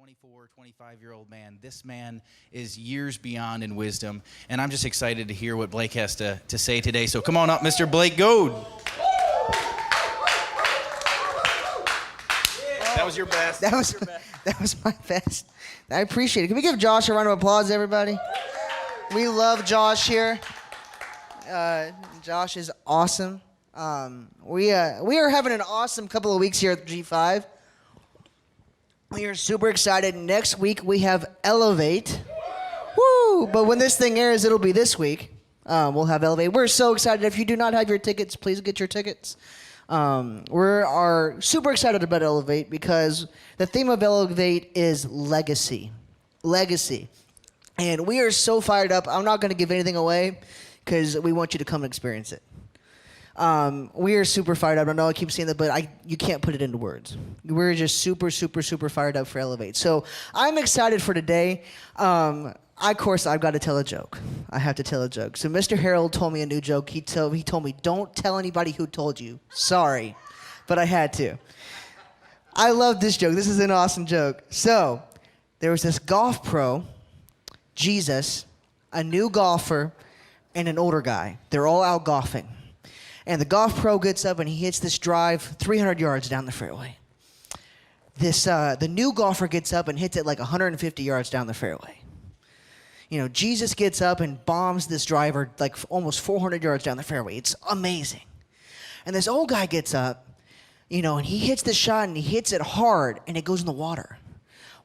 24, 25-year-old man. This man is years beyond in wisdom, and I'm just excited to hear what Blake has to say today. So come on up, Mr. Blake Goad. That was your best. That was my best. I appreciate it. Can we give Josh a round of applause, everybody? We love Josh here. Josh is awesome. We are having an awesome couple of weeks here at G5. We are super excited. Next week we have Elevate. Woo! But when this thing airs, it'll be this week. We'll have Elevate. We're so excited. If you do not have your tickets, please get your tickets. We are super excited about Elevate because the theme of Elevate is legacy. Legacy. And we are so fired up. I'm not going to give anything away because we want you to come and experience it. We are super fired up. I know I keep saying that, but you can't put it into words. We're just super, super, super fired up for Elevate. So I'm excited for today. Of course, I've got to tell a joke. I have to tell a joke. So Mr. Harold told me a new joke. He told me, don't tell anybody who told you. Sorry, but I had to. I love this joke. This is an awesome joke. So there was this golf pro, Jesus, a new golfer, and an older guy. They're all out golfing. And the golf pro gets up and he hits this drive 300 yards down the fairway. The new golfer gets up and hits it like 150 yards down the fairway. You know, Jesus gets up and bombs this driver like almost 400 yards down the fairway. It's amazing. And this old guy gets up, you know, and he hits the shot and he hits it hard and it goes in the water.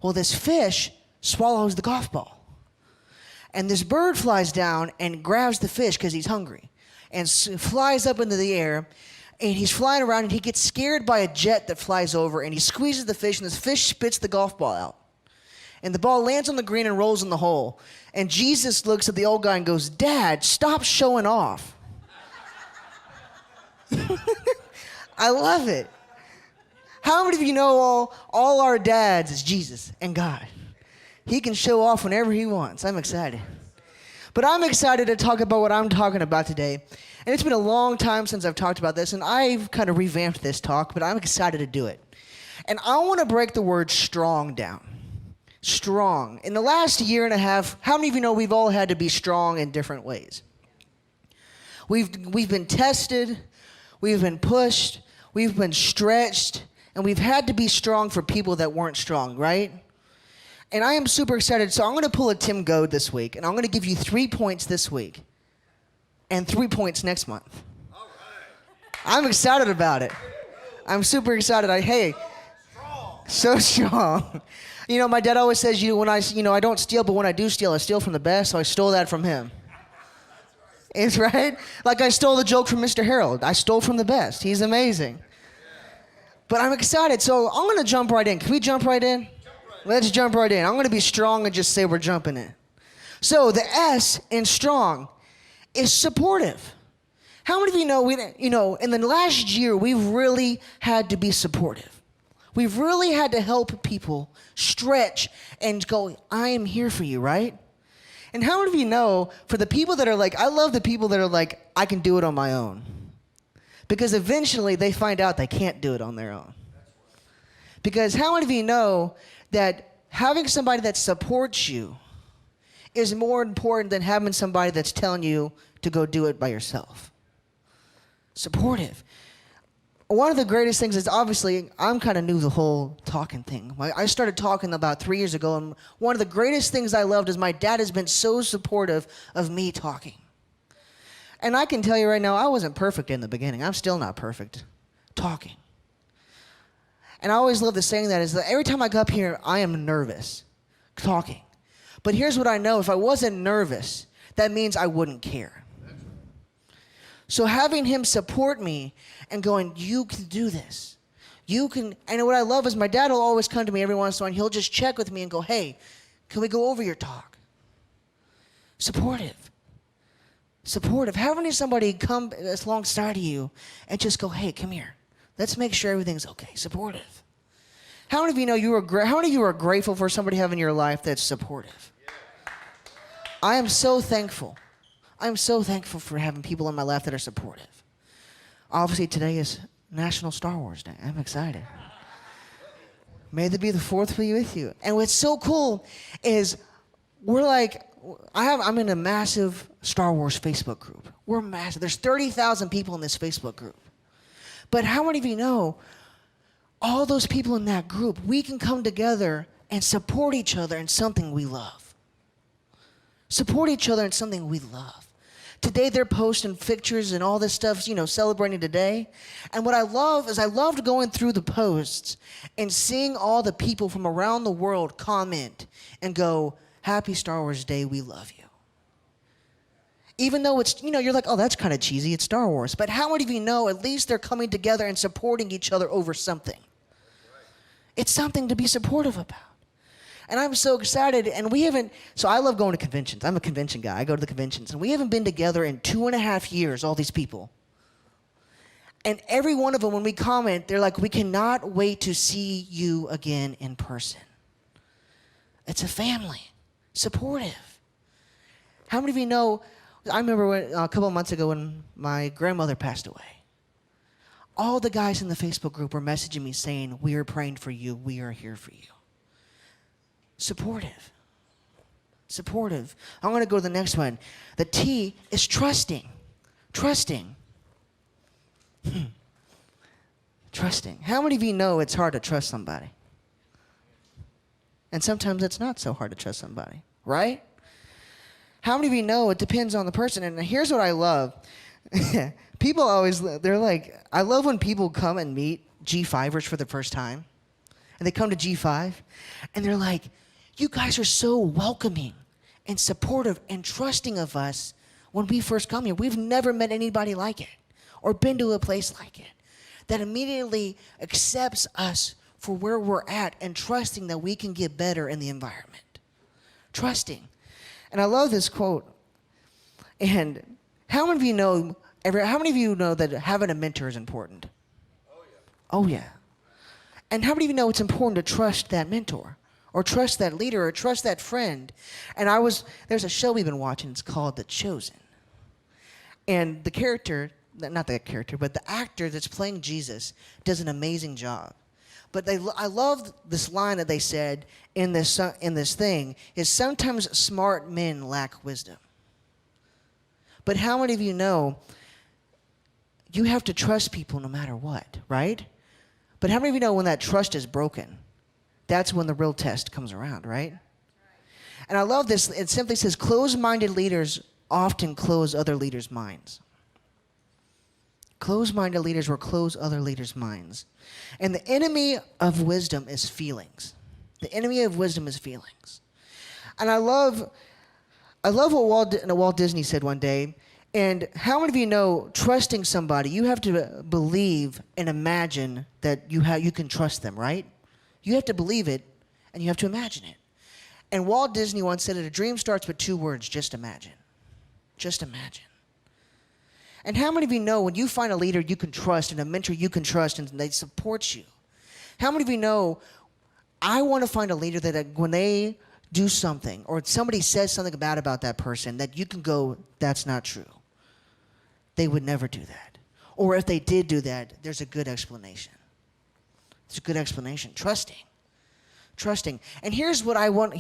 Well, this fish swallows the golf ball. And this bird flies down and grabs the fish because he's hungry. And flies up into the air, and he's flying around, and he gets scared by a jet that flies over, and he squeezes the fish, and this fish spits the golf ball out. And the ball lands on the green and rolls in the hole. And Jesus looks at the old guy and goes, "Dad, stop showing off." I love it. How many of you know all our dads is Jesus and God? He can show off whenever he wants. I'm excited. But I'm excited to talk about what I'm talking about today. And it's been a long time since I've talked about this, and I've kind of revamped this talk, but I'm excited to do it. And I want to break the word strong down. Strong. In the last year and a half, how many of you know we've all had to be strong in different ways? We've been tested, we've been pushed, we've been stretched, and we've had to be strong for people that weren't strong, right? And I am super excited. So I'm going to pull a Tim Goad this week, and I'm going to give you 3 points this week and 3 points next month. All right. I'm excited about it. I'm super excited. So strong. You know, my dad always says, I don't steal, but when I do steal, I steal from the best. So I stole that from him. It's right. Like I stole the joke from Mr. Harold. I stole from the best. He's amazing. But I'm excited. So I'm going to jump right in. Can we jump right in? Let's jump right in. I'm going to be strong and just say we're jumping in. So the S in strong is supportive. How many of you know, in the last year, we've really had to be supportive. We've really had to help people stretch and go, I am here for you, right? And how many of you know, for the people that are like, I love the people that are like, I can do it on my own. Because eventually they find out they can't do it on their own. Because how many of you know that having somebody that supports you is more important than having somebody that's telling you to go do it by yourself? Supportive. One of the greatest things is, obviously, I'm kind of new to the whole talking thing. I started talking about 3 years ago, and one of the greatest things I loved is my dad has been so supportive of me talking. And I can tell you right now, I wasn't perfect in the beginning. I'm still not perfect talking. And I always love the saying that is that every time I go up here, I am nervous talking. But here's what I know. If I wasn't nervous, that means I wouldn't care. So having him support me and going, you can do this. You can. And what I love is my dad will always come to me every once in a while, and he'll just check with me and go, hey, can we go over your talk? Supportive. Supportive. Having somebody come alongside of you and just go, hey, come here. Let's make sure everything's okay. Supportive. How many of you know how many of you are grateful for somebody having in your life that's supportive? I am so thankful. I'm so thankful for having people in my life that are supportive. Obviously, today is National Star Wars Day. I'm excited. May there be the fourth be with you. And what's so cool is we're like, I'm in a massive Star Wars Facebook group. We're massive. There's 30,000 people in this Facebook group. But how many of you know all those people in that group, we can come together and support each other in something we love. Support each other in something we love. Today they're posting pictures and all this stuff, celebrating today. And what I love is I loved going through the posts and seeing all the people from around the world comment and go, Happy Star Wars Day, we love you. Even though it's, you're like, oh, that's kind of cheesy, it's Star Wars. But how many of you know at least they're coming together and supporting each other over something? It's something to be supportive about. And I'm so excited, and so I love going to conventions. I'm a convention guy. I go to the conventions, and we haven't been together in 2.5 years, all these people. And every one of them, when we comment, they're like, we cannot wait to see you again in person. It's a family, supportive. How many of you know, I remember a couple of months ago when my grandmother passed away. All the guys in the Facebook group were messaging me saying, we are praying for you, we are here for you. Supportive. Supportive. I'm going to go to the next one. The T is trusting. Trusting. Trusting. How many of you know it's hard to trust somebody? And sometimes it's not so hard to trust somebody, right? How many of you know it depends on the person? And here's what I love. People always, they're like, I love when people come and meet G5ers for the first time. And they come to G5, and they're like, you guys are so welcoming and supportive and trusting of us when we first come here. We've never met anybody like it or been to a place like it that immediately accepts us for where we're at and trusting that we can get better in the environment. Trusting. And I love this quote. And how many of you know that having a mentor is important? Oh, yeah. And how many of you know it's important to trust that mentor or trust that leader or trust that friend? And there's a show we've been watching. It's called The Chosen. And the actor that's playing Jesus does an amazing job. But I love this line that they said in this thing is sometimes smart men lack wisdom. But how many of you know you have to trust people no matter what, right? But how many of you know when that trust is broken, that's when the real test comes around, right? And I love this. It simply says, closed-minded leaders often close other leaders' minds. Closed-minded leaders will close other leaders' minds. And the enemy of wisdom is feelings. The enemy of wisdom is feelings. And I love what Walt Disney said one day. And how many of you know trusting somebody, you have to believe and imagine that you can trust them, right? You have to believe it, and you have to imagine it. And Walt Disney once said that a dream starts with 2 words, just imagine. Just imagine. And how many of you know when you find a leader you can trust and a mentor you can trust and they support you? How many of you know I want to find a leader that when they do something or somebody says something bad about that person that you can go, that's not true. They would never do that. Or if they did do that, there's a good explanation. It's a good explanation. Trusting. And here's what I want,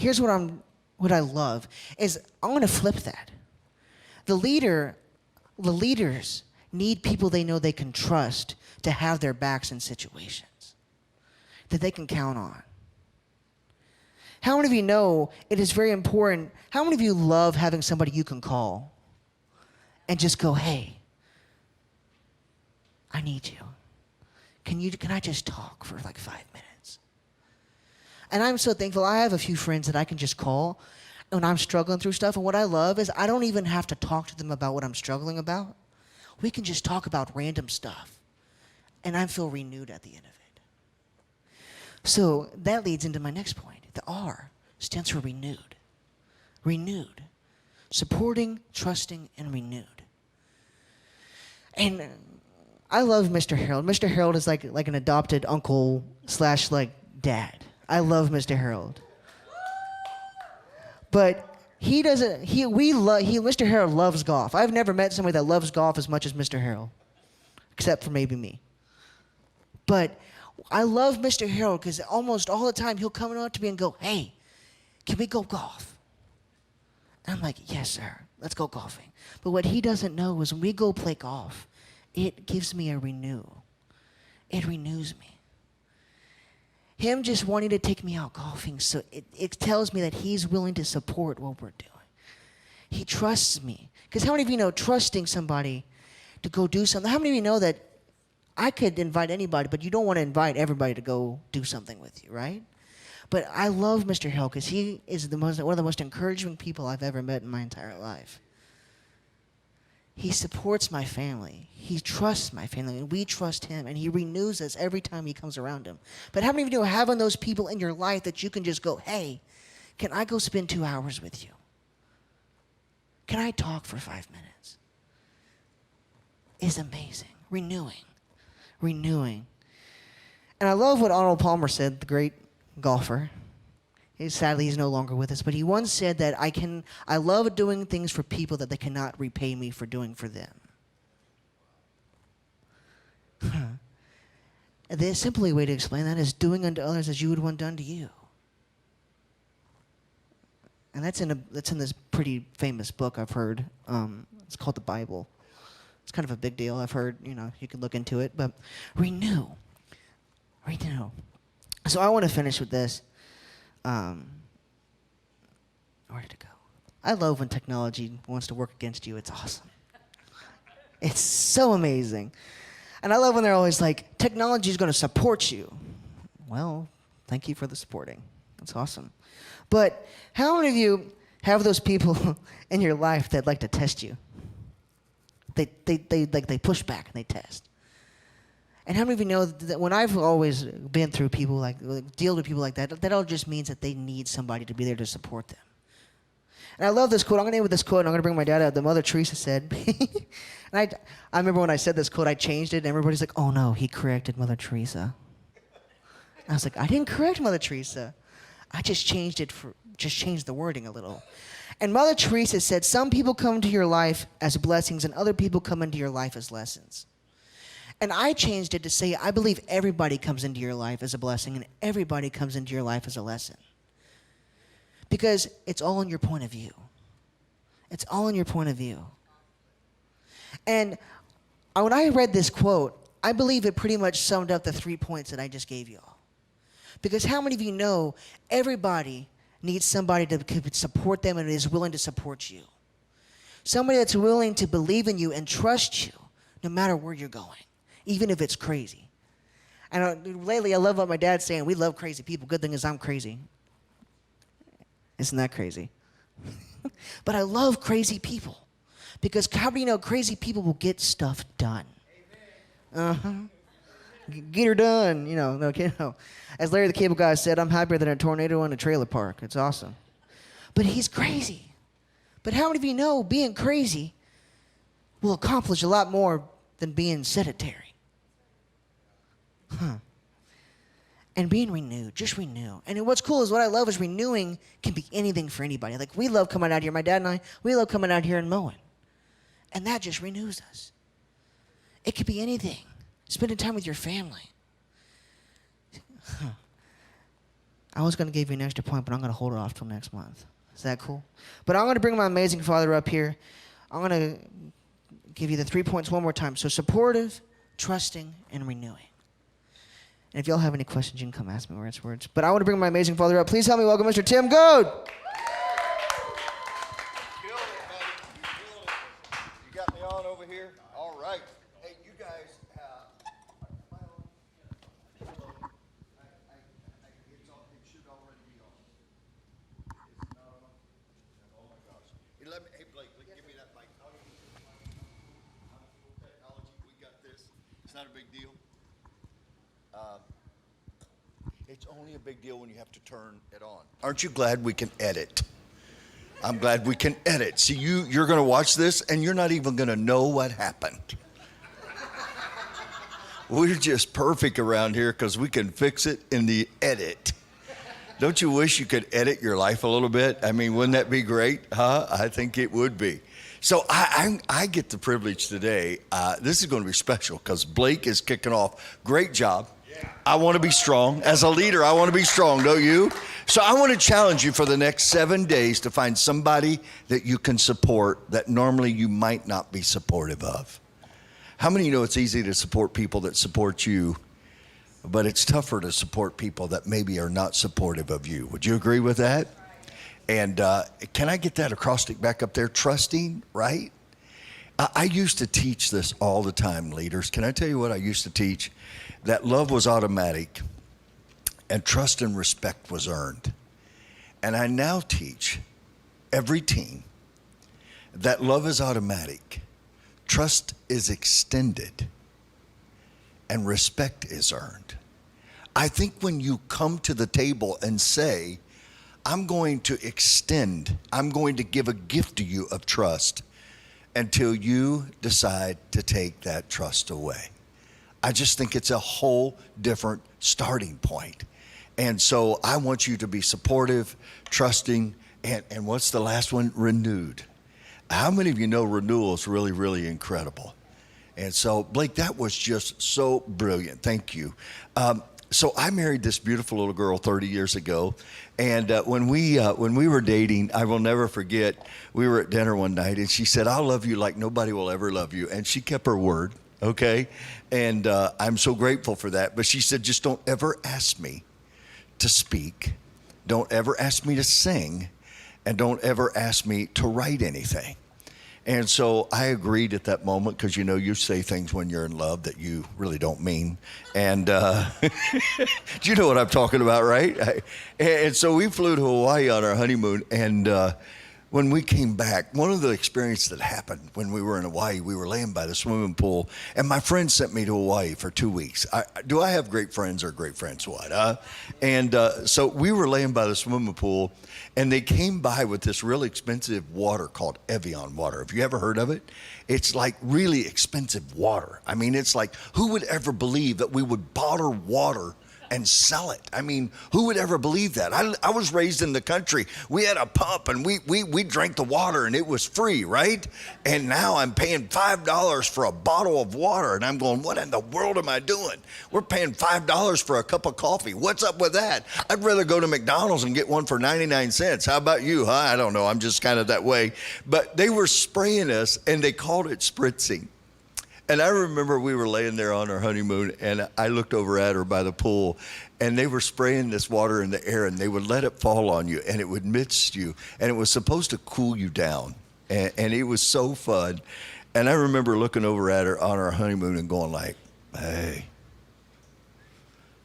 what I love is I want to flip that. The leaders need people they know they can trust to have their backs in situations that they can count on. How many of you know it is very important? How many of you love having somebody you can call and just go, hey, I need you. Can I just talk for like 5 minutes? And I'm so thankful. I have a few friends that I can just call when I'm struggling through stuff. And what I love is I don't even have to talk to them about what I'm struggling about. We can just talk about random stuff. And I feel renewed at the end of it. So that leads into my next point. The R stands for renewed. Renewed. Supporting, trusting, and renewed. And I love Mr. Harold. Mr. Harold is like an adopted uncle / dad. I love Mr. Harold. But Mr. Harold loves golf. I've never met somebody that loves golf as much as Mr. Harold, except for maybe me. But I love Mr. Harold because almost all the time he'll come up to me and go, hey, can we go golf? And I'm like, yes, sir. Let's go golfing. But what he doesn't know is when we go play golf, it gives me a renew. It renews me. Him just wanting to take me out golfing, so it tells me that he's willing to support what we're doing. He trusts me. Because how many of you know trusting somebody to go do something? How many of you know that I could invite anybody, but you don't want to invite everybody to go do something with you, right? But I love Mr. Hill because he is one of the most encouraging people I've ever met in my entire life. He supports my family. He trusts my family, and we trust him, and he renews us every time he comes around him. But how many of you know having those people in your life that you can just go, hey, can I go spend 2 hours with you? Can I talk for 5 minutes? Is amazing. Renewing. And I love what Arnold Palmer said, the great golfer. Sadly, he's no longer with us, but he once said that I love doing things for people that they cannot repay me for doing for them. And the simply way to explain that is doing unto others as you would want done to you. And that's in this pretty famous book I've heard. It's called the Bible. It's kind of a big deal. I've heard, you can look into it. But renew. So I want to finish with this. Where did it go? I love when technology wants to work against you. It's awesome. It's so amazing. And I love when they're always like, technology is going to support you. Well, thank you for the supporting. That's awesome. But how many of you have those people in your life that like to test you? They push back and they test. And how many of you know that when I've always been through people deal with people like that, that all just means that they need somebody to be there to support them. And I love this quote. I'm going to end with this quote, and I'm going to bring my dad out. The Mother Teresa said, and I remember when I said this quote, I changed it, and everybody's like, oh no, he corrected Mother Teresa. I was like, I didn't correct Mother Teresa. I just changed the wording a little. And Mother Teresa said, some people come into your life as blessings, and other people come into your life as lessons. And I changed it to say, I believe everybody comes into your life as a blessing, and everybody comes into your life as a lesson. Because it's all in your point of view. It's all in your point of view. And when I read this quote, I believe it pretty much summed up the 3 points that I just gave you all. Because how many of you know everybody needs somebody to support them and is willing to support you? Somebody that's willing to believe in you and trust you no matter where you're going, even if it's crazy. And lately I love what my dad's saying. We love crazy people. Good thing is I'm crazy. Isn't that crazy? But I love crazy people. Because how do you know crazy people will get stuff done? Uh-huh. Get her done, no. As Larry the Cable Guy said, I'm happier than a tornado in a trailer park. It's awesome. But he's crazy. But how many of you know being crazy will accomplish a lot more than being sedentary? And being renewed, just renew. And what's cool is what I love is renewing can be anything for anybody. Like we love coming out here, my dad and I, we love coming out here and mowing. And that just renews us. It could be anything. Spending time with your family. I was going to give you an extra point, but I'm going to hold it off till next month. Is that cool? But I'm going to bring my amazing father up here. I'm going to give you the 3 points one more time. So supportive, trusting, and renewing. And if y'all have any questions, you can come ask me words. But I want to bring my amazing father up. Please help me welcome Mr. Tim Goad. Killed it, buddy. You got me on over here? All right. Hey, you guys, it should already be on. It's not on? Oh, my gosh. Hey, Blake, give me that mic. Technology, we got this. It's not a big deal. It's only a big deal when you have to turn it on. Aren't you glad we can edit? I'm glad we can edit. See, you're going to watch this, and you're not even going to know what happened. We're just perfect around here because we can fix it in the edit. Don't you wish you could edit your life a little bit? I mean, wouldn't that be great? Huh? I think it would be. So I get the privilege today. This is going to be special because Blake is kicking off. Great job. I want to be strong. As a leader, I want to be strong, don't you? So I want to challenge you for the next 7 days to find somebody that you can support that normally you might not be supportive of. How many of you know it's easy to support people that support you, but it's tougher to support people that maybe are not supportive of you? Would you agree with that? And can I get that acrostic back up there? Trusting, right? I used to teach this all the time, leaders. Can I tell you what I used to teach? That love was automatic and trust and respect was earned. And I now teach every team that love is automatic, trust is extended, and respect is earned. I think when you come to the table and say, I'm going to extend, I'm going to give a gift to you of trust until you decide to take that trust away. I just think it's a whole different starting point. And so I want you to be supportive, trusting, and what's the last one? Renewed. How many of you know renewal is really, really incredible? And so, Blake, that was just so brilliant. Thank you. So I married this beautiful little girl 30 years ago, and when we were dating, I will never forget, we were at dinner one night, and she said, I'll love you like nobody will ever love you. And she kept her word, okay? And I'm so grateful for that. But she said, just don't ever ask me to speak. Don't ever ask me to sing. And don't ever ask me to write anything. And so I agreed at that moment because, you know, you say things when you're in love that you really don't mean. And you know what I'm talking about, right? And so we flew to Hawaii on our honeymoon. And when we came back, one of the experiences that happened when we were in Hawaii, we were laying by the swimming pool. And my friend sent me to Hawaii for 2 weeks. Do I have great friends or great friends? What? And so we were laying by the swimming pool. And they came by with this really expensive water called Evian water. Have you ever heard of it? It's like really expensive water. I mean, it's like, who would ever believe that we would bottle water and sell it? I mean, who would ever believe that? I was raised in the country. We had a pump and we drank the water and it was free, right? And now I'm paying $5 for a bottle of water and I'm going, what in the world am I doing? We're paying $5 for a cup of coffee. What's up with that? I'd rather go to McDonald's and get one for 99 cents. How about you, huh? I don't know. I'm just kind of that way. But they were spraying us and they called it spritzing. And I remember we were laying there on our honeymoon, and I looked over at her by the pool, and they were spraying this water in the air, and they would let it fall on you, and it would mist you, and it was supposed to cool you down, and it was so fun. And I remember looking over at her on our honeymoon and going like, hey,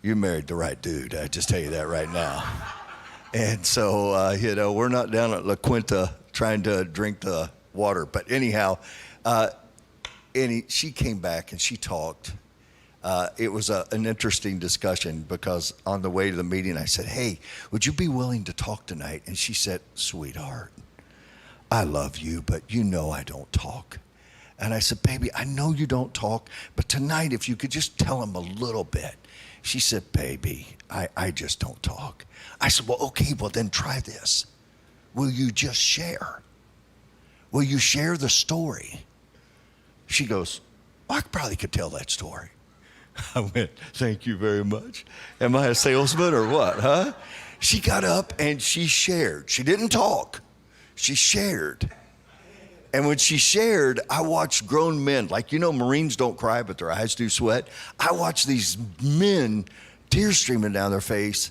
you married the right dude. I just tell you that right now. And so, you know, we're not down at La Quinta trying to drink the water. But anyhow, she came back and she talked. It was an interesting discussion because on the way to the meeting, I said, hey, would you be willing to talk tonight? And she said, sweetheart, I love you, but you know I don't talk. And I said, baby, I know you don't talk, but tonight if you could just tell him a little bit. She said, baby, I just don't talk. I said, well, okay, well then try this. Will you just share? Will you share the story? She goes, well, I probably could tell that story. I went, thank you very much. Am I a salesman or what, huh? She got up and she shared. She didn't talk. She shared. And when she shared, I watched grown men, like, you know, Marines don't cry, but their eyes do sweat. I watched these men, tears streaming down their face.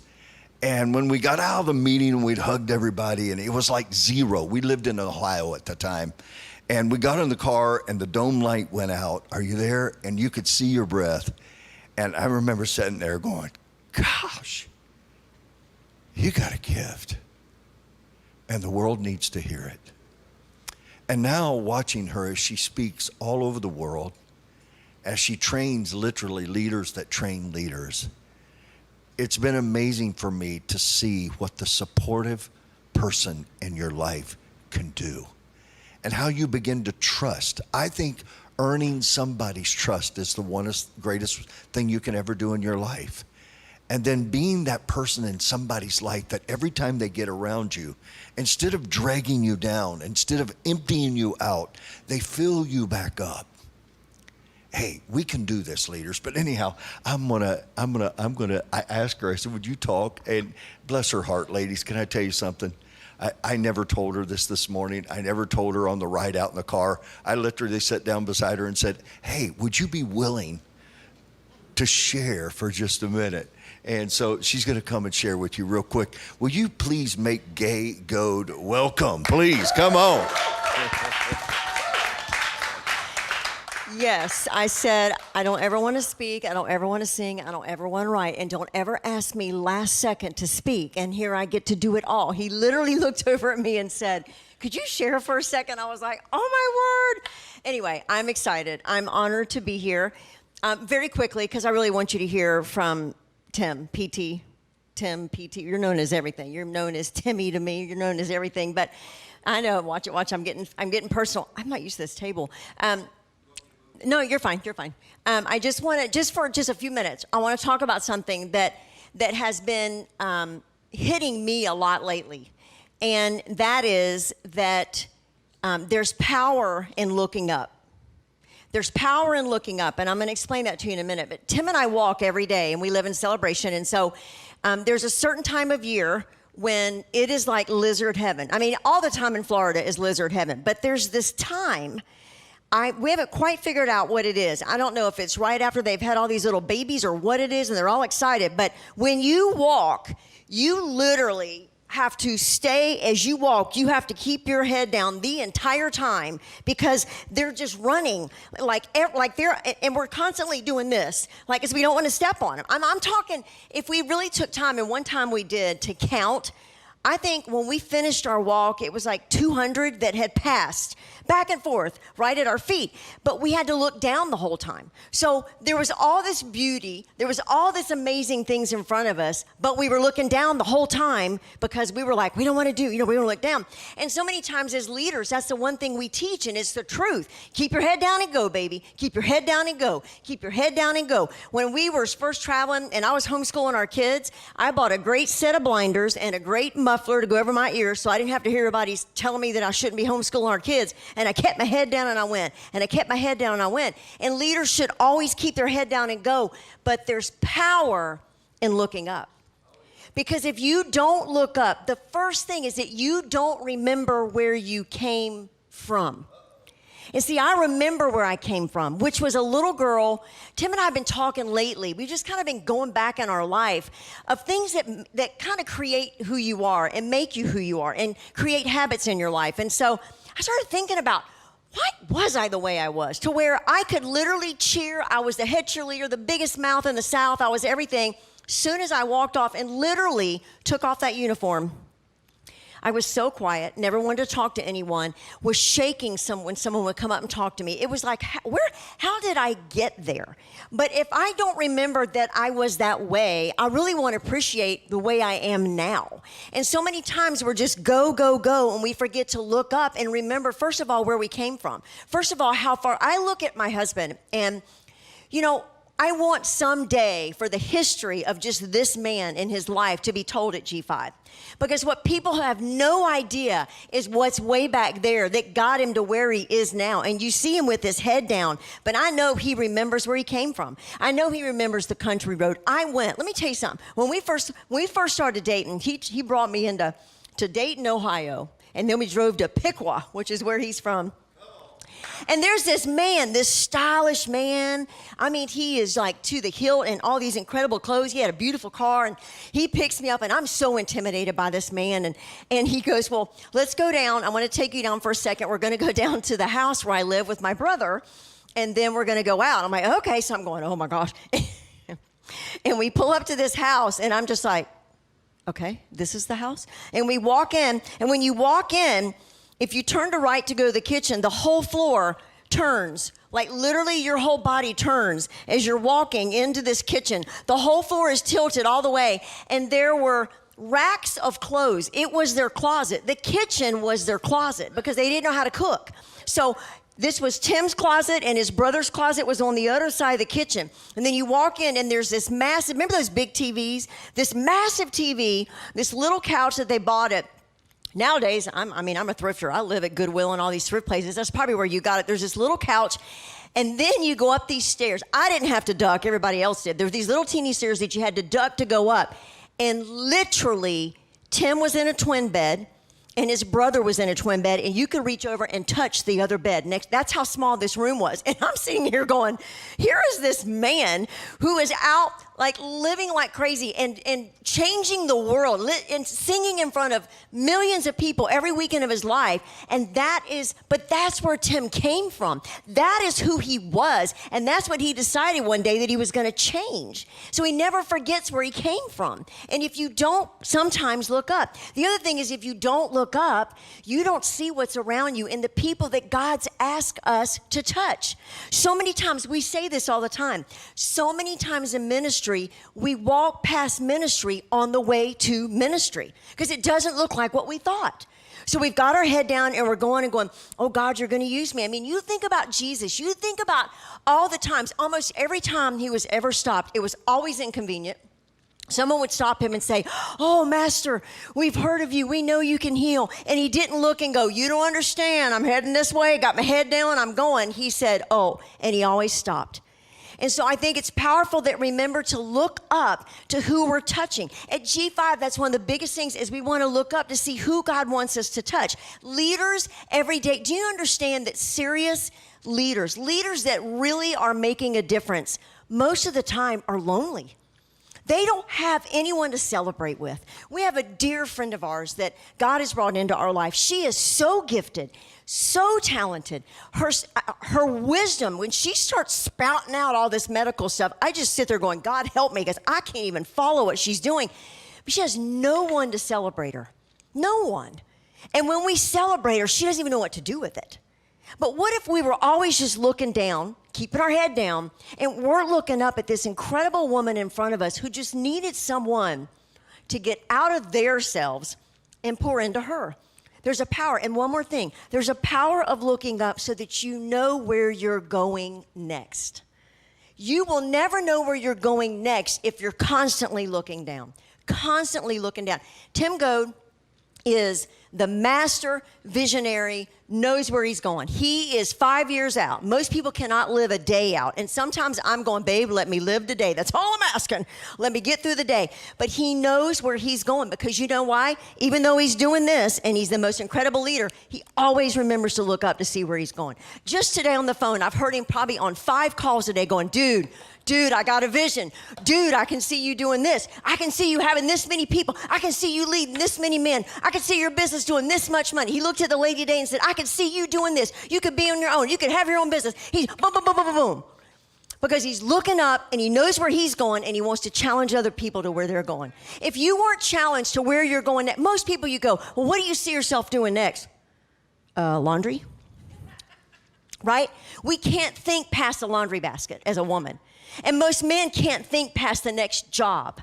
And when we got out of the meeting, we'd hugged everybody, and it was like zero. We lived in Ohio at the time. And we got in the car, and the dome light went out. Are you there? And you could see your breath. And I remember sitting there going, gosh, you got a gift. And the world needs to hear it. And now watching her as she speaks all over the world, as she trains literally leaders that train leaders, it's been amazing for me to see what the supportive person in your life can do. And how you begin to trust. I think earning somebody's trust is the greatest thing you can ever do in your life. And then being that person in somebody's life that every time they get around you, instead of dragging you down, instead of emptying you out, they fill you back up. hey, we can do this, leaders. But anyhow, I asked her, I said, would you talk? And bless her heart, ladies, can I tell you something? I never told her this morning. I never told her on the ride out in the car. I literally sat down beside her and said, hey, would you be willing to share for just a minute? And so she's going to come and share with you real quick. Will you please make Gay Goad welcome? Please, come on. Yes, I said, I don't ever want to speak, I don't ever want to sing, I don't ever want to write, and don't ever ask me last second to speak, and here I get to do it all. He literally looked over at me and said, could you share for a second? I was like, oh my word. Anyway, I'm excited. I'm honored to be here. Very quickly, because I really want you to hear from Tim, PT. Tim, PT, you're known as everything. You're known as Timmy to me, you're known as everything, but I know, watch it, I'm getting personal. I'm not used to this table. No, you're fine. I just want to, for a few minutes, I want to talk about something that has been hitting me a lot lately. And that is that there's power in looking up. There's power in looking up. And I'm going to explain that to you in a minute. But Tim and I walk every day, and we live in Celebration. And so there's a certain time of year when it is like lizard heaven. I mean, all the time in Florida is lizard heaven. But there's this time... we haven't quite figured out what it is. I don't know if it's right after they've had all these little babies or what it is, and they're all excited. But when you walk, you literally have to stay as you walk. You have to keep your head down the entire time because they're just running like they're, and we're constantly doing this, like as we don't want to step on them. I'm talking, if we really took time, and one time we did, to count, I think when we finished our walk, it was like 200 that had passed back and forth right at our feet. But we had to look down the whole time. So there was all this beauty. There was all this amazing things in front of us, but we were looking down the whole time because we were like, we don't want to do, we don't want to look down. And so many times as leaders, that's the one thing we teach, and it's the truth. Keep your head down and go, baby. Keep your head down and go. Keep your head down and go. When we were first traveling and I was homeschooling our kids, I bought a great set of blinders and a great muffler to go over my ears so I didn't have to hear everybody telling me that I shouldn't be homeschooling our kids. And I kept my head down and I went. And I kept my head down and I went. And leaders should always keep their head down and go. But there's power in looking up. Because if you don't look up, the first thing is that you don't remember where you came from. And see, I remember where I came from, which was a little girl. Tim and I have been talking lately. We've just kind of been going back in our life of things that kind of create who you are and make you who you are and create habits in your life. And so I started thinking about, why was I the way I was? To where I could literally cheer. I was the head cheerleader, the biggest mouth in the South. I was everything. Soon as I walked off and literally took off that uniform, I was so quiet, never wanted to talk to anyone, was shaking when someone would come up and talk to me. It was like, how did I get there? But if I don't remember that I was that way, I really want to appreciate the way I am now. And so many times we're just go, go, go, and we forget to look up and remember, first of all, where we came from. First of all, how far. I look at my husband, and, I want someday for the history of just this man in his life to be told at G5. Because what people have no idea is what's way back there that got him to where he is now. And you see him with his head down, but I know he remembers where he came from. I know he remembers the country road. Let me tell you something. When we first started dating, he brought me into Dayton, Ohio. And then we drove to Piqua, which is where he's from. And there's this man, this stylish man. I mean, he is like to the hilt in all these incredible clothes. He had a beautiful car, and he picks me up, and I'm so intimidated by this man. And he goes, well, let's go down. I want to take you down for a second. We're going to go down to the house where I live with my brother, and then we're going to go out. I'm like, okay. So I'm going, oh, my gosh. And we pull up to this house, and I'm just like, okay, this is the house? And we walk in, and when you walk in, if you turn to right to go to the kitchen, the whole floor turns. Like literally your whole body turns as you're walking into this kitchen. The whole floor is tilted all the way. And there were racks of clothes. It was their closet. The kitchen was their closet because they didn't know how to cook. So this was Tim's closet, and his brother's closet was on the other side of the kitchen. And then you walk in, and there's this massive, remember those big TVs? This massive TV, this little couch that they bought at nowadays, I'm a thrifter. I live at Goodwill and all these thrift places. That's probably where you got it. There's this little couch And then you go up these stairs. I didn't have to duck, everybody else did. There were these little teeny stairs that you had to duck to go up. And literally, Tim was in a twin bed, and his brother was in a twin bed, and you could reach over and touch the other bed next. That's how small this room was. And I'm sitting here going, here is this man who is out like living like crazy and changing the world and singing in front of millions of people every weekend of his life. And but that's where Tim came from. That is who he was. And that's what he decided one day that he was going to change. So he never forgets where he came from. And if you don't sometimes look up, the other thing is if you don't look up, you don't see what's around you and the people that God's asked us to touch. So many times, we say this all the time, so many times in ministry, we walk past ministry on the way to ministry because it doesn't look like what we thought. So we've got our head down and we're going, oh God, you're going to use me. I mean, you think about Jesus. You think about all the times, almost every time he was ever stopped, it was always inconvenient. Someone would stop him and say, oh, Master, we've heard of you. We know you can heal. And he didn't look and go, you don't understand. I'm heading this way. Got my head down. I'm going. He said, oh, and he always stopped. And so I think it's powerful that remember to look up to who we're touching. At G5, that's one of the biggest things is we want to look up to see who God wants us to touch. Leaders every day. Do you understand that serious leaders that really are making a difference, most of the time are lonely? They don't have anyone to celebrate with. We have a dear friend of ours that God has brought into our life. She is so gifted, so talented. Her wisdom, when she starts spouting out all this medical stuff, I just sit there going, God help me, because I can't even follow what she's doing. But she has no one to celebrate her. No one. And when we celebrate her, she doesn't even know what to do with it. But what if we were always just looking down, keeping our head down, and we're looking up at this incredible woman in front of us who just needed someone to get out of their selves and pour into her? There's a power. And one more thing. There's a power of looking up so that you know where you're going next. You will never know where you're going next if you're constantly looking down. Constantly looking down. Tim Goad is the master visionary, knows where he's going. He is 5 years out. Most people cannot live a day out. And sometimes I'm going, babe, let me live today. That's all I'm asking. Let me get through the day. But he knows where he's going because you know why? Even though he's doing this and he's the most incredible leader, he always remembers to look up to see where he's going. Just today on the phone, I've heard him probably on 5 calls a day going, Dude, I got a vision. Dude, I can see you doing this. I can see you having this many people. I can see you leading this many men. I can see your business doing this much money. He looked at the lady today and said, I can see you doing this. You could be on your own. You could have your own business. He's boom, boom, boom, boom, boom, boom. Because he's looking up and he knows where he's going and he wants to challenge other people to where they're going. If you weren't challenged to where you're going next, most people you go, well, what do you see yourself doing next? Laundry. Right? We can't think past the laundry basket as a woman. And most men can't think past the next job.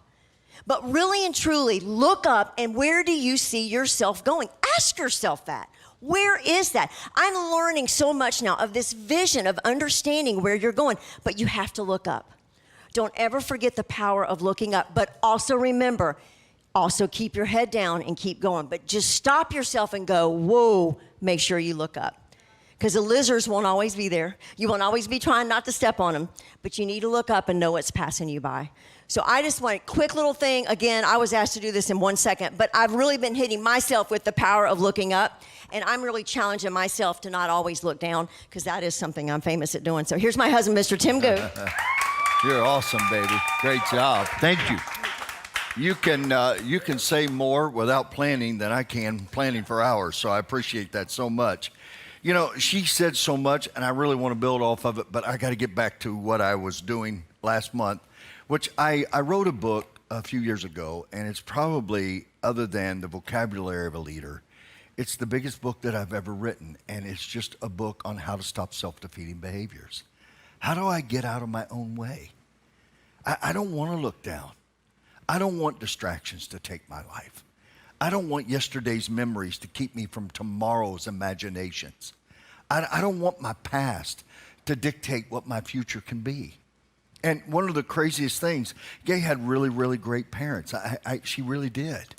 But really and truly, look up and where do you see yourself going? Ask yourself that. Where is that? I'm learning so much now of this vision of understanding where you're going, but you have to look up. Don't ever forget the power of looking up, but also remember, also keep your head down and keep going. But just stop yourself and go, whoa, make sure you look up. Because the lizards won't always be there. You won't always be trying not to step on them, but you need to look up and know what's passing you by. So I just want a quick little thing. Again, I was asked to do this in 1 second, but I've really been hitting myself with the power of looking up, and I'm really challenging myself to not always look down, because that is something I'm famous at doing. So here's my husband, Mr. Tim Goad. You're awesome, baby. Great job. Thank you. You can say more without planning than I can planning for hours, so I appreciate that so much. You know, she said so much, and I really want to build off of it, but I got to get back to what I was doing last month, which I wrote a book a few years ago, and it's probably, other than the vocabulary of a leader, it's the biggest book that I've ever written, and it's just a book on how to stop self-defeating behaviors. How do I get out of my own way? I don't want to look down. I don't want distractions to take my life. I don't want yesterday's memories to keep me from tomorrow's imaginations. I don't want my past to dictate what my future can be. And one of the craziest things, Gay had really, really great parents. She really did.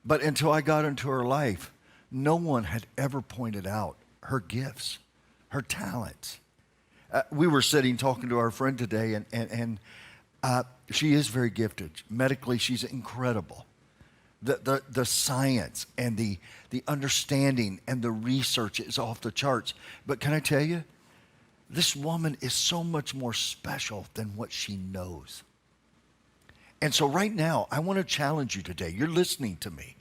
But until I got into her life, no one had ever pointed out her gifts, her talents. We were sitting talking to our friend today, and she is very gifted. Medically, she's incredible. The science and the understanding and the research is off the charts. But can I tell you, this woman is so much more special than what she knows. And so right now, I want to challenge you today. You're listening to me.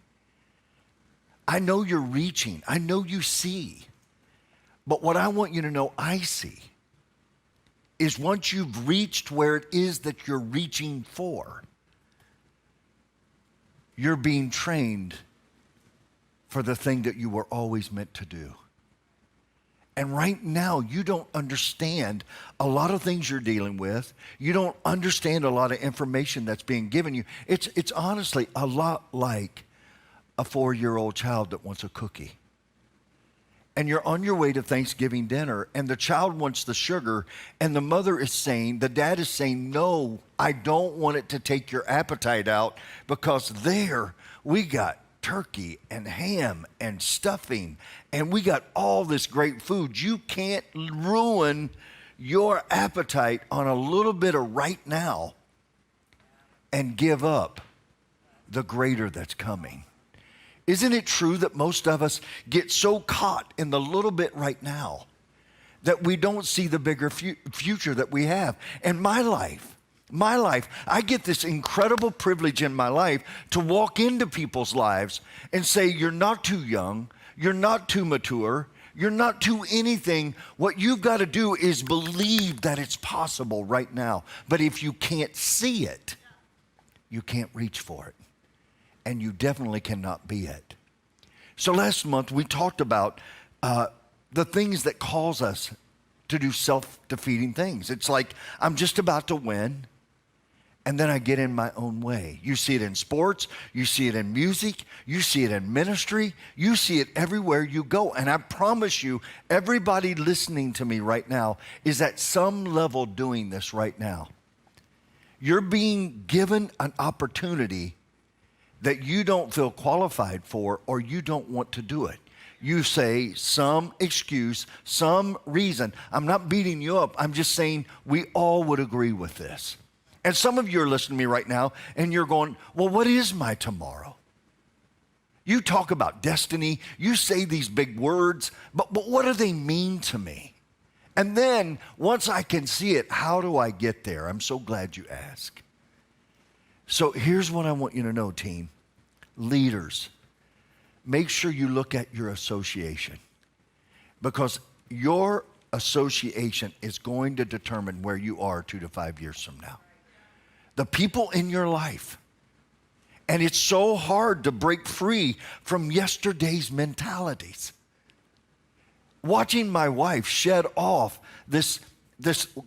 I know you're reaching. I know you see. But what I want you to know I see is once you've reached where it is that you're reaching for, you're being trained for the thing that you were always meant to do. And right now, you don't understand a lot of things you're dealing with. You don't understand a lot of information that's being given you. It's honestly a lot like a 4-year-old child that wants a cookie. And you're on your way to Thanksgiving dinner, and the child wants the sugar, and the dad is saying, no, I don't want it to take your appetite out, because there we got turkey and ham and stuffing, and we got all this great food. You can't ruin your appetite on a little bit of right now and give up the greater that's coming. Isn't it true that most of us get so caught in the little bit right now that we don't see the bigger future that we have? And my life, I get this incredible privilege in my life to walk into people's lives and say, you're not too young, you're not too mature, you're not too anything. What you've got to do is believe that it's possible right now. But if you can't see it, you can't reach for it. And you definitely cannot be it. So last month we talked about the things that cause us to do self-defeating things. It's like, I'm just about to win, and then I get in my own way. You see it in sports, you see it in music, you see it in ministry, you see it everywhere you go. And I promise you, everybody listening to me right now is at some level doing this right now. You're being given an opportunity that you don't feel qualified for, or you don't want to do it. You say some excuse, some reason. I'm not beating you up. I'm just saying we all would agree with this. And some of you are listening to me right now, and you're going, well, what is my tomorrow? You talk about destiny. You say these big words, but what do they mean to me? And then once I can see it, how do I get there? I'm so glad you asked. So here's what I want you to know, team. Leaders, make sure you look at your association, because your association is going to determine where you are 2 to 5 years from now. The people in your life. And it's so hard to break free from yesterday's mentalities. Watching my wife shed off this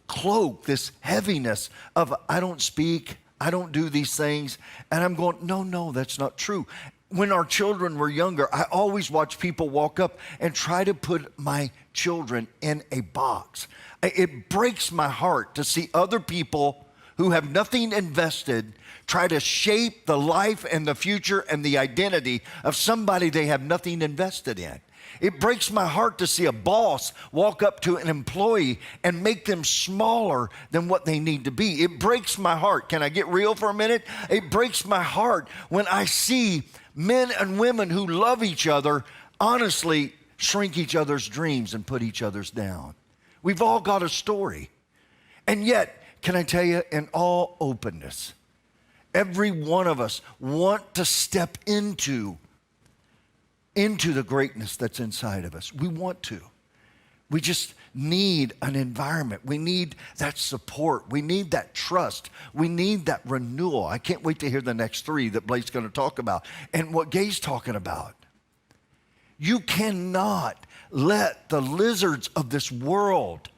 cloak, this heaviness of, I don't speak, I don't do these things. And I'm going, no, that's not true. When our children were younger, I always watched people walk up and try to put my children in a box. It breaks my heart to see other people who have nothing invested try to shape the life and the future and the identity of somebody they have nothing invested in. It breaks my heart to see a boss walk up to an employee and make them smaller than what they need to be. It breaks my heart. Can I get real for a minute? It breaks my heart when I see men and women who love each other honestly shrink each other's dreams and put each other's down. We've all got a story. And yet, can I tell you, in all openness, every one of us want to step into the greatness that's inside of us. We want to. We just need an environment. We need that support. We need that trust. We need that renewal. I can't wait to hear the next 3 that Blake's going to talk about and what Gay's talking about. You cannot let the lizards of this world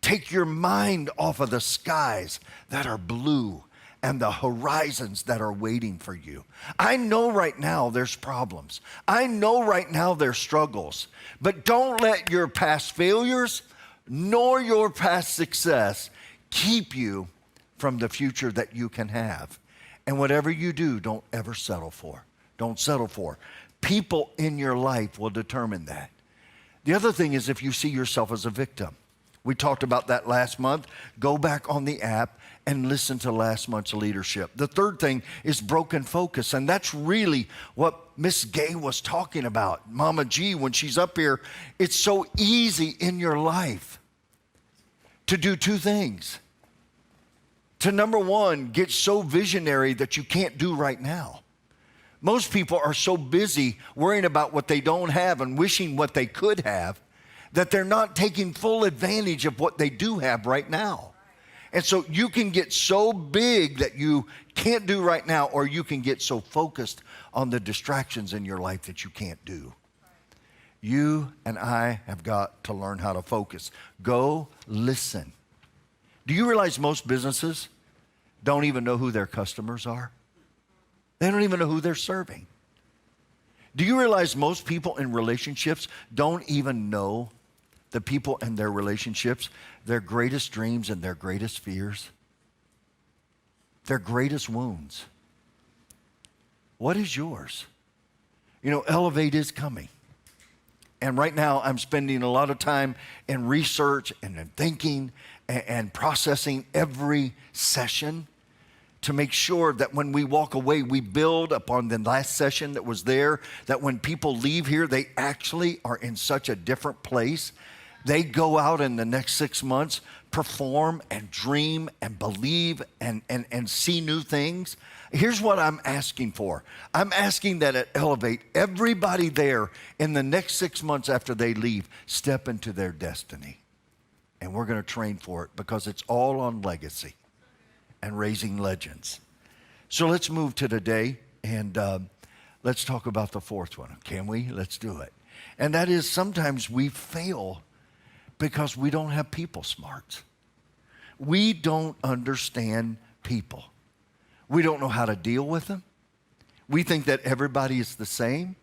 take your mind off of the skies that are blue and the horizons that are waiting for you. I know right now there's problems. I know right now there's struggles. But don't let your past failures nor your past success keep you from the future that you can have. And whatever you do, don't ever settle for. Don't settle for. People in your life will determine that. The other thing is if you see yourself as a victim. We talked about that last month. Go back on the app and listen to last month's leadership. The third thing is broken focus, and that's really what Miss Gay was talking about. Mama G, when she's up here, it's so easy in your life to do two things. To number one, get so visionary that you can't do right now. Most people are so busy worrying about what they don't have and wishing what they could have that they're not taking full advantage of what they do have right now. And so you can get so big that you can't do right now, or you can get so focused on the distractions in your life that you can't do. You and I have got to learn how to focus. Go listen. Do you realize most businesses don't even know who their customers are? They don't even know who they're serving. Do you realize most people in relationships don't even know the people in their relationships, their greatest dreams and their greatest fears, their greatest wounds? What is yours? You know, Elevate is coming. And right now I'm spending a lot of time in research and in thinking and processing every session to make sure that when we walk away, we build upon the last session that was there, that when people leave here, they actually are in such a different place. They go out in the next 6 months, perform and dream and believe and see new things. Here's what I'm asking for. I'm asking that at Elevate, everybody there in the next 6 months after they leave, step into their destiny. And we're going to train for it because it's all on legacy and raising legends. So let's move to today and let's talk about the fourth one. Can we? Let's do it. And that is, sometimes we fail because we don't have people smarts. We don't understand people. We don't know how to deal with them. We think that everybody is the same.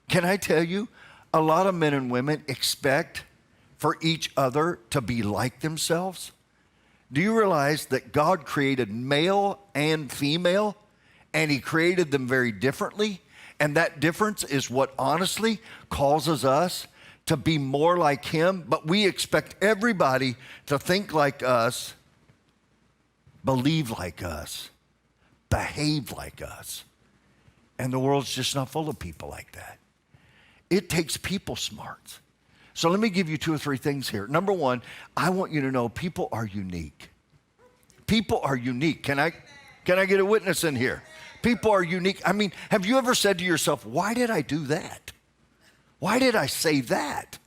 Can I tell you, a lot of men and women expect for each other to be like themselves. Do you realize that God created male and female, and he created them very differently? And that difference is what honestly causes us to be more like him. But we expect everybody to think like us, believe like us, behave like us. And the world's just not full of people like that. It takes people smarts. So let me give you 2 or 3 things here. Number one, I want you to know people are unique. People are unique. Can I get a witness in here? People are unique. I mean, have you ever said to yourself, why did I do that? Why did I say that?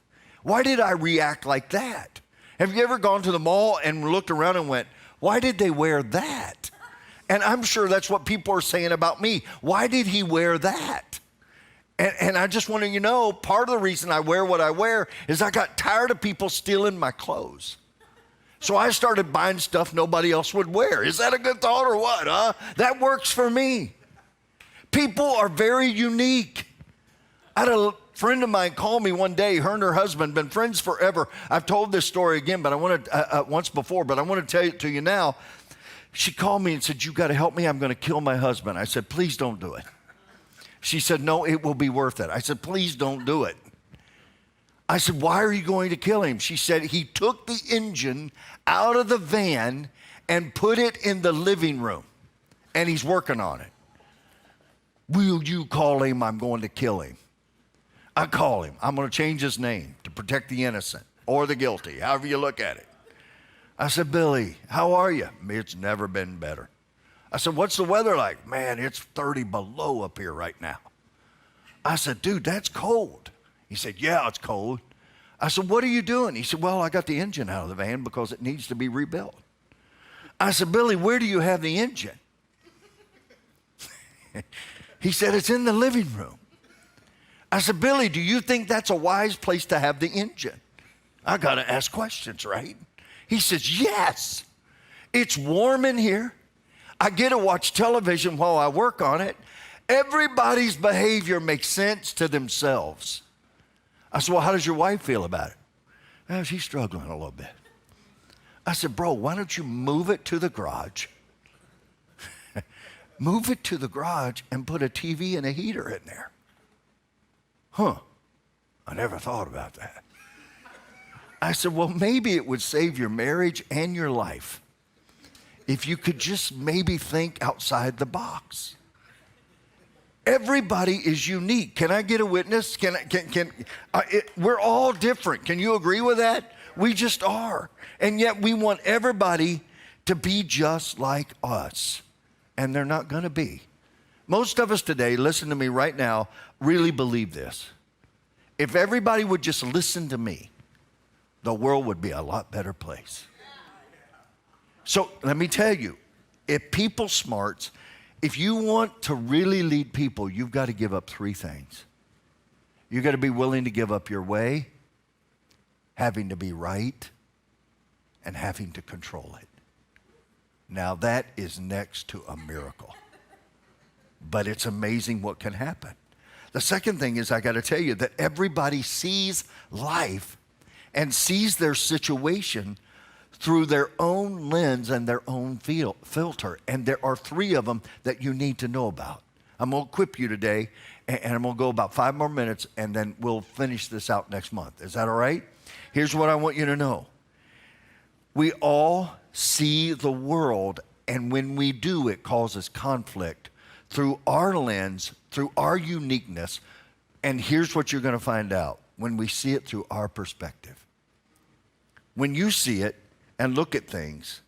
Why did I react like that? Have you ever gone to the mall and looked around and went, why did they wear that? And I'm sure that's what people are saying about me. Why did he wear that? And I just want you to know, part of the reason I wear what I wear is I got tired of people stealing my clothes. So I started buying stuff nobody else would wear. Is that a good thought or what, huh? That works for me. People are very unique. I had a friend of mine call me one day, her and her husband, been friends forever. I've told this story again, but I wanted once before, but I want to tell it to you now. She called me and said, you got to help me. I'm going to kill my husband. I said, please don't do it. She said, no, it will be worth it. I said, please don't do it. I said, why are you going to kill him? She said, he took the engine out of the van and put it in the living room, and he's working on it. Will you call him? I'm going to kill him. I call him. I'm going to change his name to protect the innocent or the guilty, however you look at it. I said, Billy, how are you? It's never been better. I said, what's the weather like? Man, it's 30 below up here right now. I said, dude, that's cold. He said, yeah, it's cold. I said, what are you doing? He said, well, I got the engine out of the van because it needs to be rebuilt. I said, Billy, where do you have the engine? He said, it's in the living room. I said, Billy, do you think that's a wise place to have the engine? I got to ask questions, right? He says, yes. It's warm in here. I get to watch television while I work on it. Everybody's behavior makes sense to themselves. I said, well, how does your wife feel about it? Well, she's struggling a little bit. I said, bro, why don't you move it to the garage? Move it to the garage and put a TV and a heater in there. Huh. I never thought about that. I said, well, maybe it would save your marriage and your life if you could just maybe think outside the box. Everybody is unique. Can I get a witness? We're all different. Can you agree with that? We just are. And yet we want everybody to be just like us. And they're not going to be. Most of us today, listen to me right now, really believe this. If everybody would just listen to me, the world would be a lot better place. So let me tell you, if people smarts, if you want to really lead people, you've got to give up three things. You've got to be willing to give up your way, having to be right, and having to control it. Now that is next to a miracle. But it's amazing what can happen. The second thing is I got to tell you that everybody sees life and sees their situation through their own lens and their own filter. And there are three of them that you need to know about. I'm going to equip you today, and I'm going to go about 5 more minutes, and then we'll finish this out next month. Is that all right? Here's what I want you to know. We all see the world, and when we do, it causes conflict through our lens, through our uniqueness. And here's what you're going to find out when we see it through our perspective. When you see it and look at things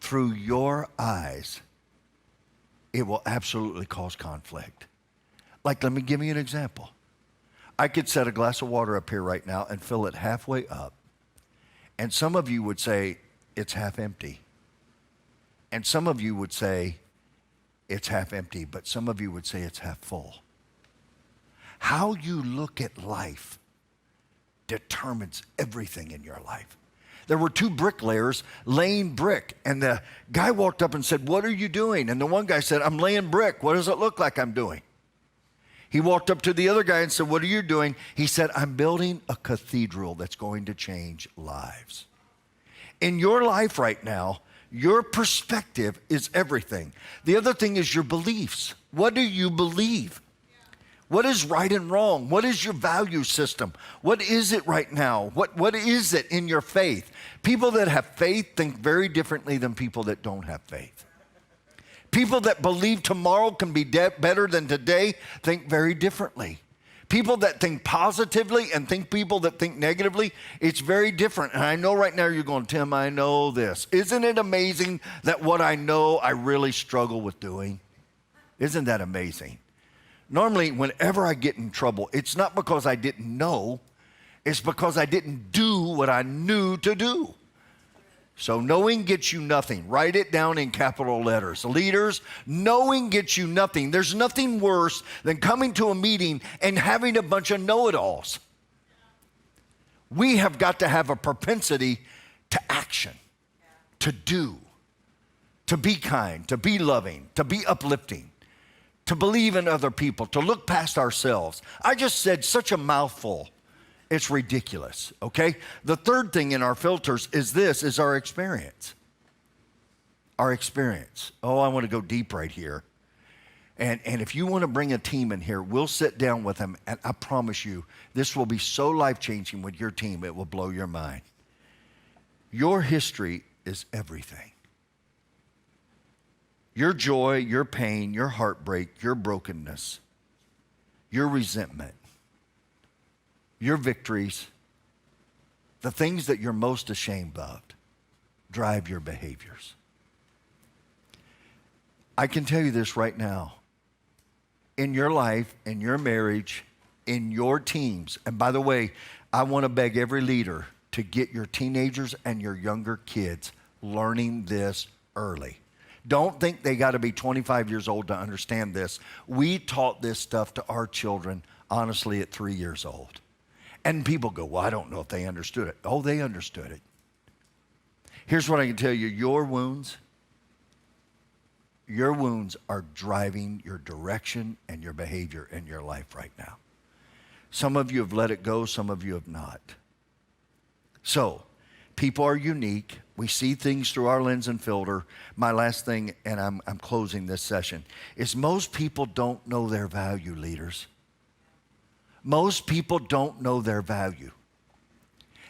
through your eyes, it will absolutely cause conflict. Like, let me give you an example. I could set a glass of water up here right now and fill it halfway up. And some of you would say it's half empty. And some of you would say it's half empty, but some of you would say it's half full. How you look at life determines everything in your life. There were 2 bricklayers laying brick, and the guy walked up and said, "What are you doing?" And the one guy said, "I'm laying brick. What does it look like I'm doing?" He walked up to the other guy and said, "What are you doing?" He said, "I'm building a cathedral that's going to change lives." In your life right now, your perspective is everything. The other thing is your beliefs. What do you believe? What is right and wrong? What is your value system? What is it right now? What is it in your faith? People that have faith think very differently than people that don't have faith. People that believe tomorrow can be better than today think very differently. People that think positively and people that think negatively, it's very different. And I know right now you're going, "Tim, I know this." Isn't it amazing that what I know I really struggle with doing? Isn't that amazing? Normally, whenever I get in trouble, it's not because I didn't know, it's because I didn't do what I knew to do. So knowing gets you nothing. Write it down in capital letters. Leaders, knowing gets you nothing. There's nothing worse than coming to a meeting and having a bunch of know-it-alls. We have got to have a propensity to action, to do, to be kind, to be loving, to be uplifting, to believe in other people, to look past ourselves. I just said such a mouthful. It's ridiculous, okay? The third thing in our filters is our experience. Our experience. Oh, I want to go deep right here. And if you want to bring a team in here, we'll sit down with them, and I promise you, this will be so life-changing with your team, it will blow your mind. Your history is everything. Your joy, your pain, your heartbreak, your brokenness, your resentment, your victories, the things that you're most ashamed of, drive your behaviors. I can tell you this right now. In your life, in your marriage, in your teams, and by the way, I want to beg every leader to get your teenagers and your younger kids learning this early. Don't think they got to be 25 years old to understand this. We taught this stuff to our children, honestly, at 3 years old. And people go, "Well, I don't know if they understood it." Oh, they understood it. Here's what I can tell you. Your wounds are driving your direction and your behavior in your life right now. Some of you have let it go. Some of you have not. So, people are unique. We see things through our lens and filter. My last thing, and I'm closing this session, is most people don't know their value, leaders. Most people don't know their value.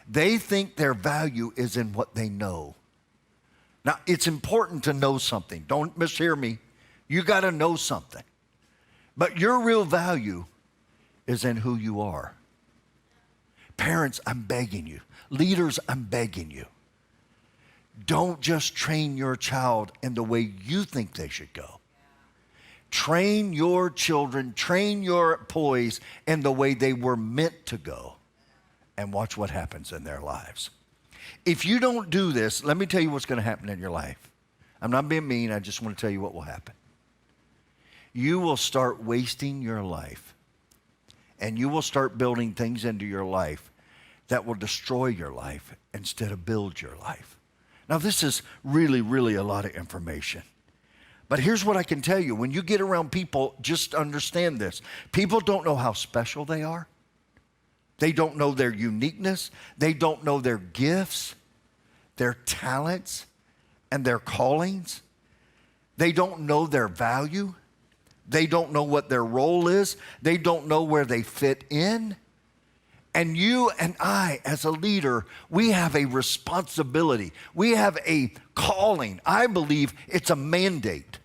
They think their value is in what they know. Now, it's important to know something. Don't mishear me. You got to know something. But your real value is in who you are. Parents, I'm begging you. Leaders, I'm begging you. Don't just train your child in the way you think they should go. Train your children, train your employees in the way they were meant to go, and watch what happens in their lives. If you don't do this, let me tell you what's going to happen in your life. I'm not being mean, I just want to tell you what will happen. You will start wasting your life, and you will start building things into your life that will destroy your life instead of build your life. Now, this is really, really a lot of information. But here's what I can tell you. When you get around people, just understand this. People don't know how special they are. They don't know their uniqueness. They don't know their gifts, their talents, and their callings. They don't know their value. They don't know what their role is. They don't know where they fit in. And you and I, as a leader, we have a responsibility. We have a calling. I believe it's a mandate.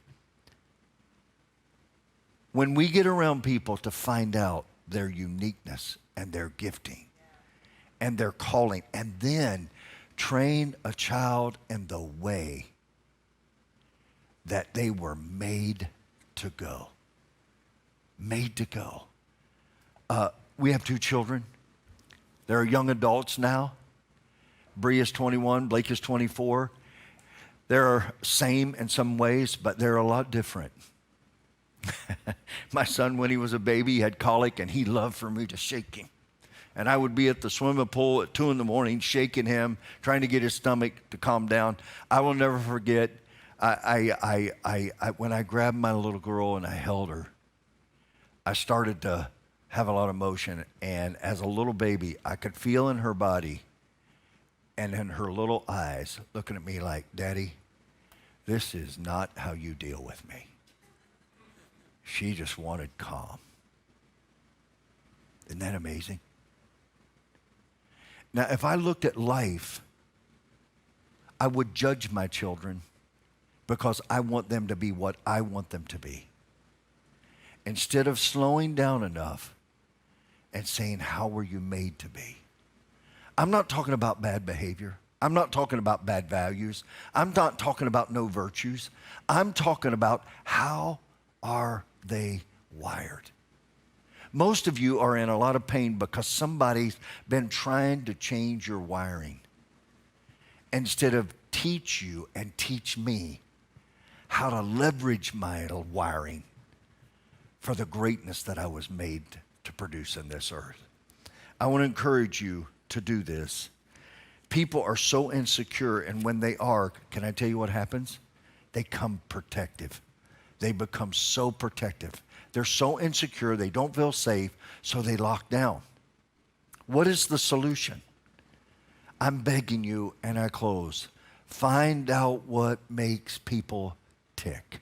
When we get around people to find out their uniqueness and their gifting and their calling, and then train a child in the way that they were made to go. Made to go. We have 2 children. They're young adults now. Bree is 21, Blake is 24. They're same in some ways, but they're a lot different. My son, when he was a baby, had colic, and he loved for me to shake him. And I would be at the swimming pool at 2 a.m, shaking him, trying to get his stomach to calm down. I will never forget, when I grabbed my little girl and I held her, I started to have a lot of emotion, and as a little baby, I could feel in her body and in her little eyes looking at me like, Daddy, this is not how you deal with me. She just wanted calm. Isn't that amazing? Now, if I looked at life, I would judge my children because I want them to be what I want them to be. Instead of slowing down enough and saying, how were you made to be? I'm not talking about bad behavior. I'm not talking about bad values. I'm not talking about no virtues. I'm talking about how are they wired? Most of you are in a lot of pain because somebody's been trying to change your wiring instead of teach you and teach me how to leverage my wiring for the greatness that I was made to produce in this earth. I want to encourage you to do this. People are so insecure, and when they are, can I tell you what happens? They become protective. They become so protective. They're so insecure, they don't feel safe, so they lock down. What is the solution? I'm begging you, and I close. Find out what makes people tick.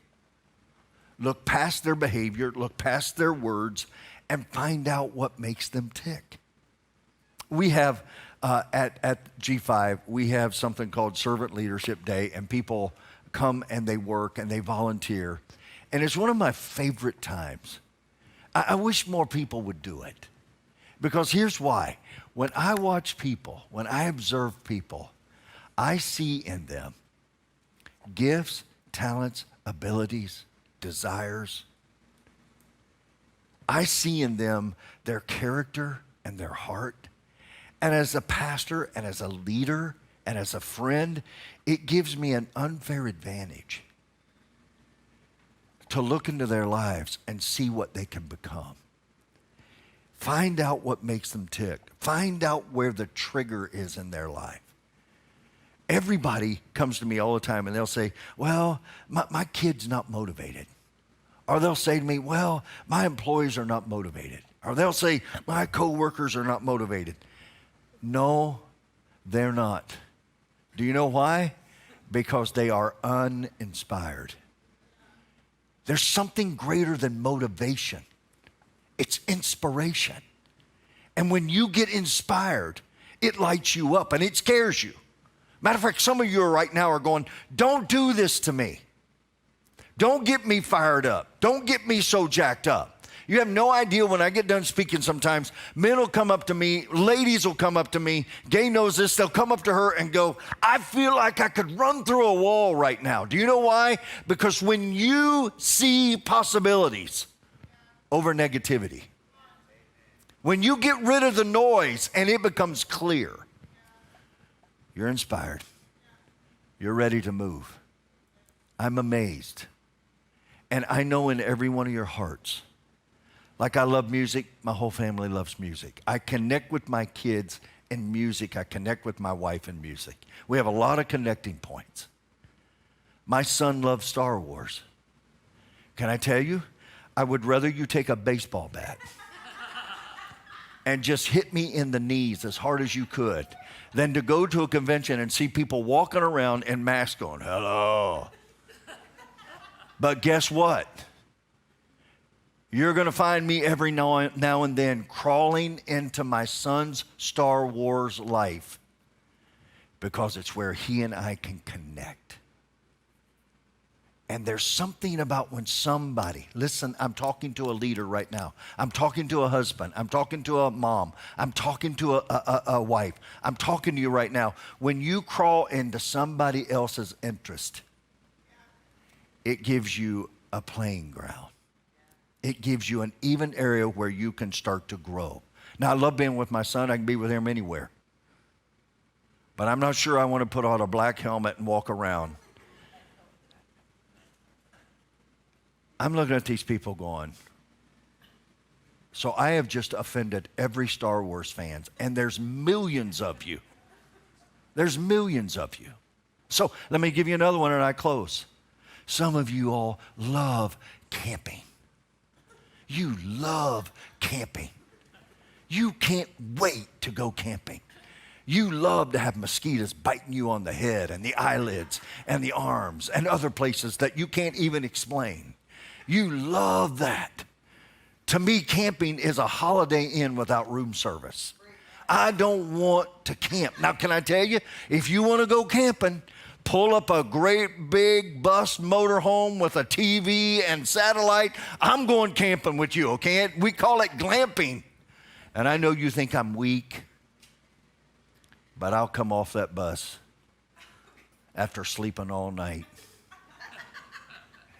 Look past their behavior, look past their words, and find out what makes them tick. We have, at G5, we have something called Servant Leadership Day, and people come and they work and they volunteer. And it's one of my favorite times. I wish more people would do it. Because here's why. When I watch people, when I observe people, I see in them gifts, talents, abilities, desires. I see in them their character and their heart. And as a pastor and as a leader and as a friend, it gives me an unfair advantage to look into their lives and see what they can become. Find out what makes them tick. Find out where the trigger is in their life. Everybody comes to me all the time and they'll say, well, my kid's not motivated. Or they'll say to me, well, my employees are not motivated. Or they'll say, my coworkers are not motivated. No, they're not. Do you know why? Because they are uninspired. There's something greater than motivation. It's inspiration. And when you get inspired, It lights you up and it scares you. Matter of fact, some of you right now are going, don't do this to me. Don't get me fired up. Don't get me so jacked up. You have no idea when I get done speaking sometimes, men will come up to me, ladies will come up to me, Gay knows this, they'll come up to her and go, I feel like I could run through a wall right now. Do you know why? Because when you see possibilities over negativity, when you get rid of the noise and it becomes clear, you're inspired. You're ready to move. I'm amazed. And I know in every one of your hearts, like I love music, my whole family loves music. I connect with my kids in music. I connect with my wife in music. We have a lot of connecting points. My son loves Star Wars. Can I tell you? I would rather you take a baseball bat and just hit me in the knees as hard as you could than to go to a convention and see people walking around in masks going, hello. But guess what? You're going to find me every now and then crawling into my son's Star Wars life because it's where he and I can connect. And there's something about when somebody, listen, I'm talking to a leader right now. I'm talking to a husband. I'm talking to a mom. I'm talking to a wife. I'm talking to you right now. When you crawl into somebody else's interest, it gives you a playing ground. It gives you an even area where you can start to grow. Now, I love being with my son. I can be with him anywhere. But I'm not sure I want to put on a black helmet and walk around. I'm looking at these people going, so I have just offended every Star Wars fan, and there's millions of you. There's millions of you. So let me give you another one and I close. Some of you all love camping. You love camping. You can't wait to go camping. You love to have mosquitoes biting you on the head and the eyelids and the arms and other places that you can't even explain. You love that. To me, camping is a Holiday Inn without room service. I don't want to camp. Now, can I tell you, if you want to go camping, pull up a great big bus motorhome with a TV and satellite. I'm going camping with you, okay? We call it glamping. And I know you think I'm weak, but I'll come off that bus after sleeping all night.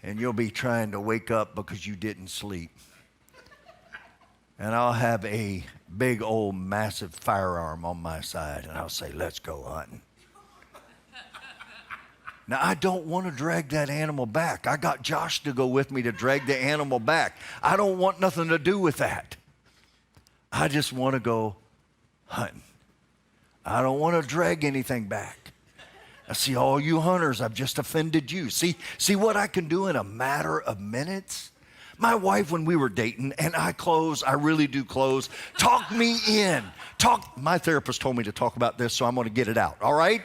And you'll be trying to wake up because you didn't sleep. And I'll have a big old massive firearm on my side, and I'll say, let's go hunting. Now, I don't want to drag that animal back. I got Josh to go with me to drag the animal back. I don't want nothing to do with that. I just want to go hunting. I don't want to drag anything back. I see all you hunters, I've just offended you. See what I can do in a matter of minutes? My wife, when we were dating, and I really do close, talk me in. My therapist told me to talk about this, so I'm going to get it out, all right?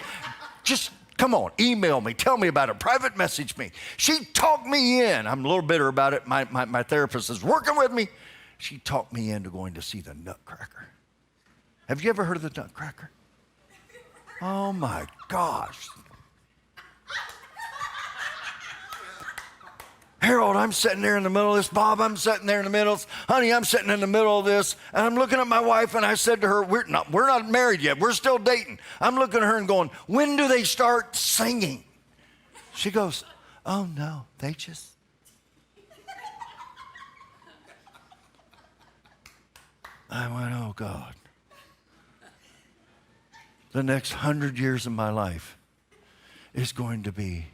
Just come on, email me, tell me about it, private message me. She talked me in. I'm a little bitter about it. My therapist is working with me. She talked me into going to see the Nutcracker. Have you ever heard of the Nutcracker? Oh my gosh. Harold, I'm sitting there in the middle of this. Bob, I'm sitting there in the middle. Honey, I'm sitting in the middle of this. And I'm looking at my wife and I said to her, we're not married yet. We're still dating. I'm looking at her and going, when do they start singing? She goes, oh no, they just. I went, oh God. The next 100 years of my life is going to be.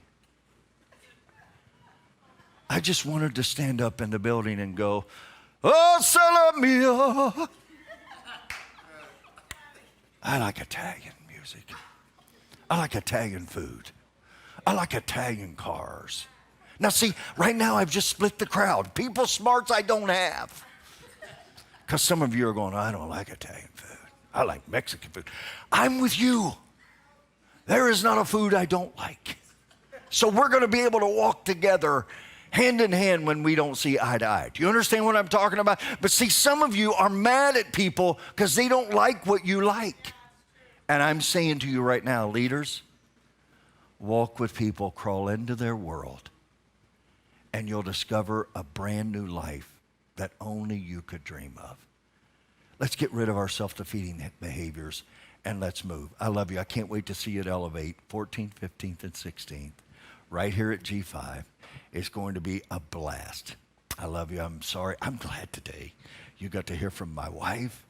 I just wanted to stand up in the building and go, oh, solo mio. I like Italian music. I like Italian food. I like Italian cars. Now see, right now I've just split the crowd. People smarts I don't have. Because some of you are going, I don't like Italian food. I like Mexican food. I'm with you. There is not a food I don't like. So we're going to be able to walk together hand in hand when we don't see eye to eye. Do you understand what I'm talking about? But see, some of you are mad at people because they don't like what you like. And I'm saying to you right now, leaders, walk with people, crawl into their world, and you'll discover a brand new life that only you could dream of. Let's get rid of our self-defeating behaviors and let's move. I love you. I can't wait to see you at Elevate, 14th, 15th, and 16th, right here at G5. It's going to be a blast. I love you. I'm sorry. I'm glad today you got to hear from my wife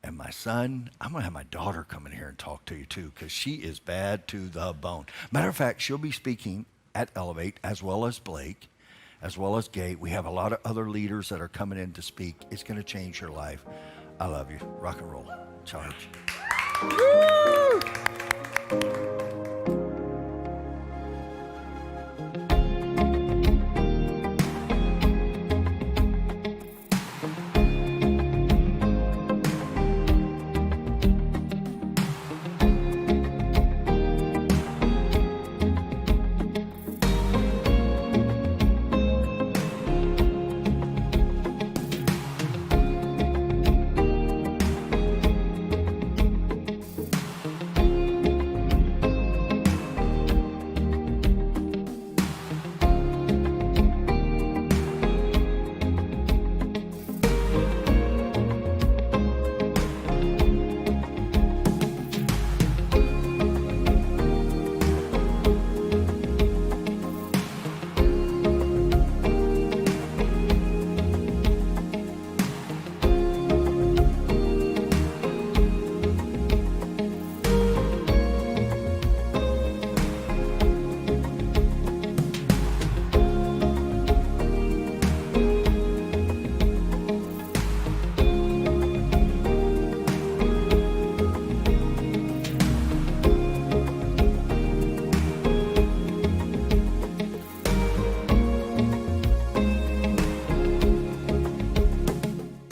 and my son. I'm going to have my daughter come in here and talk to you too, because she is bad to the bone. Matter of fact, she'll be speaking at Elevate, as well as Blake, as well as Gate. We have a lot of other leaders that are coming in to speak. It's going to change your life. I love you. Rock and roll. Charge. Woo!